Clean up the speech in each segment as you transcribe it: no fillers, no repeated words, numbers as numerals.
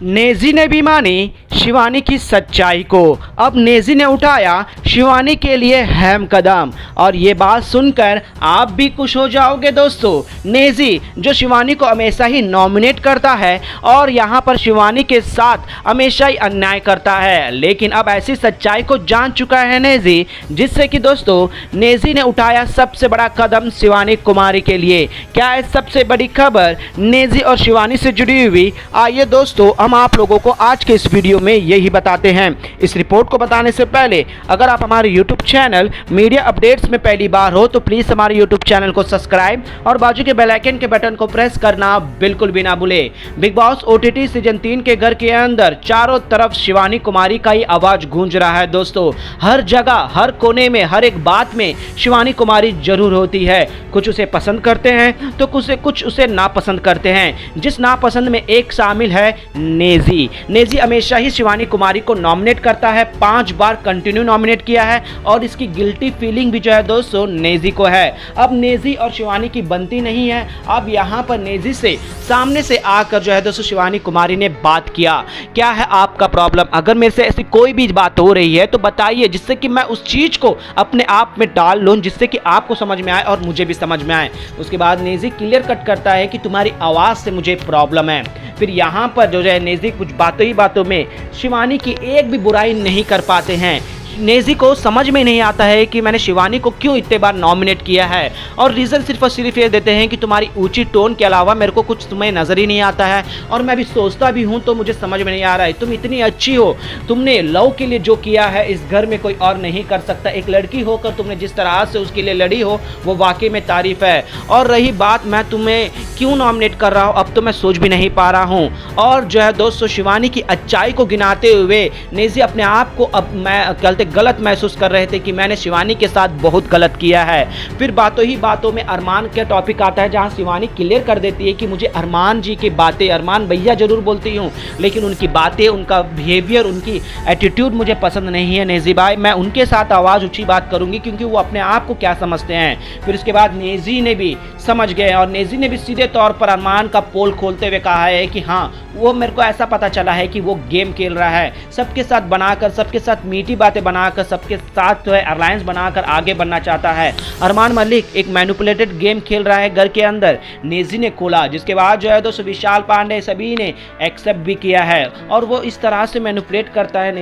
नेजी ने भी मानी शिवानी की सच्चाई को। अब नेजी ने उठाया शिवानी के लिए अहम कदम, और ये बात सुनकर आप भी खुश हो जाओगे दोस्तों। नेजी जो शिवानी को हमेशा ही नॉमिनेट करता है और यहाँ पर शिवानी के साथ हमेशा ही अन्याय करता है, लेकिन अब ऐसी सच्चाई को जान चुका है नेजी, जिससे कि दोस्तों नेजी ने उठाया सबसे बड़ा कदम शिवानी कुमारी के लिए। क्या है सबसे बड़ी खबर नेजी और शिवानी से जुड़ी हुई? आइए दोस्तों हम आप लोगों को आज के इस वीडियो में यही बताते हैं। इस रिपोर्ट को बताने से पहले अगर आप हमारे यूट्यूब चैनल मीडिया अपडेट्स में पहली बार हो तो प्लीज़ हमारे यूट्यूब चैनल को सब्सक्राइब और बाजू के बेल आइकन के बटन को प्रेस करना बिल्कुल भी ना भूले। बिग बॉस ओटीटी सीजन 3 के घर के अंदर चारों तरफ शिवानी कुमारी का ही आवाज गूंज रहा है दोस्तों। हर जगह हर कोने में हर एक बात में शिवानी कुमारी जरूर होती है। कुछ उसे पसंद करते हैं तो कुछ उसे नापसंद करते हैं। जिस नापसंद में एक शामिल है नेजी। नेजी हमेशा ही शिवानी कुमारी को नॉमिनेट करता है, 5 बार कंटिन्यू नॉमिनेट किया है और इसकी गिल्टी फीलिंग भी जो है दोस्तों नेजी को है। अब नेजी और शिवानी की बनती नहीं है। अब यहाँ पर नेजी से सामने से आकर जो है दोस्तों शिवानी कुमारी ने बात किया। क्या है आपका प्रॉब्लम? अगर मेरे से ऐसी कोई भी बात हो रही है तो बताइए, जिससे कि मैं उस चीज को अपने आप में डाल लूं, जिससे कि आपको समझ में आए और मुझे भी समझ में आए। उसके बाद नेजी क्लियर कट करता है कि तुम्हारी आवाज से मुझे प्रॉब्लम है। फिर यहाँ पर जो है नेजी कुछ बातों ही बातों में शिवानी की एक भी बुराई नहीं कर पाते हैं। नेजी को समझ में नहीं आता है कि मैंने शिवानी को क्यों इतने बार नॉमिनेट किया है, और रीज़न सिर्फ और सिर्फ ये देते हैं कि तुम्हारी ऊंची टोन के अलावा मेरे को कुछ तुम्हें नज़र ही नहीं आता है, और मैं भी सोचता भी हूँ तो मुझे समझ में नहीं आ रहा है। तुम इतनी अच्छी हो, तुमने लव के लिए जो किया है इस घर में कोई और नहीं कर सकता। एक लड़की होकर तुमने जिस तरह से उसके लिए लड़ी हो वो वाकई में तारीफ है। और रही बात मैं तुम्हें क्यों नॉमिनेट कर रहा हूँ, अब तो मैं सोच भी नहीं पा रहा हूँ। और जो है दोस्तों शिवानी की अच्छाई को गिनाते हुए नेजी अपने आप को अब मैं कहते गलत महसूस कर रहे थे कि मैंने शिवानी के साथ बहुत गलत किया है। फिर बातों ही बातों में अरमान का टॉपिक आता है, जहां शिवानी क्लियर कर देती है कि मुझे अरमान जी की बातें, अरमान भैया जरूर बोलती हूं, लेकिन उनकी बातें, उनका बिहेवियर, उनकी एटीट्यूड मुझे पसंद नहीं है नेजी भाई। मैं उनके साथ आवाज़ ऊंची बात करूंगी क्योंकि वो अपने आप को क्या समझते हैं। फिर उसके बाद नेजी ने भी समझ गए और नेजी ने भी सीधे तौर पर अरमान का पोल खोलते हुए कहा है कि हाँ, वो मेरे को ऐसा पता चला है कि वो गेम खेल रहा है, सबके साथ बनाकर, सबके साथ मीठी बातें बनाकर, सबके साथ जो है अलायंस बनाकर आगे बढ़ना चाहता है। अरमान मलिक एक मैनिपुलेटेड गेम खेल रहा है घर के अंदर, नेजी ने खोला, जिसके बाद जो है दोस्तों विशाल पांडे सभी ने एक्सेप्ट भी किया है। और वो इस तरह से मैनिपुलेट करता है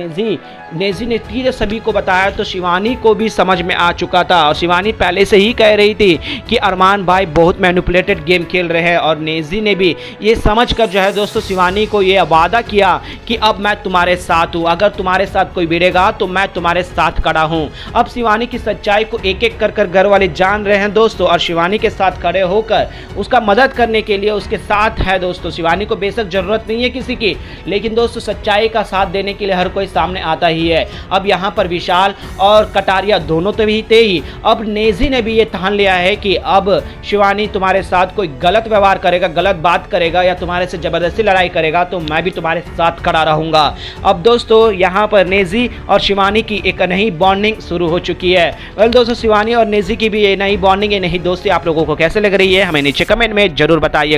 नेजी ने धीरे सभी को बताया तो शिवानी को भी समझ में आ चुका था, और शिवानी पहले से ही कह रही थी कि अरमान भाई बहुत मैनिपुलेटेड गेम खेल रहे हैं। और नेजी ने भी ये समझ कर जो है दोस्तों शिवानी को ये वादा किया कि अब मैं तुम्हारे साथ हूँ, अगर तुम्हारे साथ कोई भिड़ेगा तो मैं तुम्हारे साथ खड़ा हूँ। अब शिवानी की सच्चाई को एक एक कर घर वाले जान रहे हैं दोस्तों, और शिवानी के साथ खड़े होकर उसका मदद करने के लिए उसके साथ है दोस्तों। शिवानी को बेशक जरूरत नहीं है किसी की, लेकिन दोस्तों सच्चाई का साथ देने के लिए हर कोई सामने आता ही है। अब यहाँ पर विशाल और कटारिया दोनों तो भी थे ही, अब नेजी ने भी ये ठान लिया है कि अब शिवानी तुम्हारे साथ कोई गलत व्यवहार करेगा, गलत बात करेगा या तुम्हारे से जबरदस्ती लड़ाई करेगा तो मैं भी तुम्हारे साथ खड़ा रहूंगा। अब दोस्तों यहाँ पर नेजी और शिवानी की एक नई बॉन्डिंग शुरू हो चुकी है। वेल दोस्तों शिवानी और नेजी की भी ये नई बॉन्डिंग, ये नई दोस्ती आप लोगों को कैसे लग रही है हमें नीचे कमेंट में जरूर बताइएगा।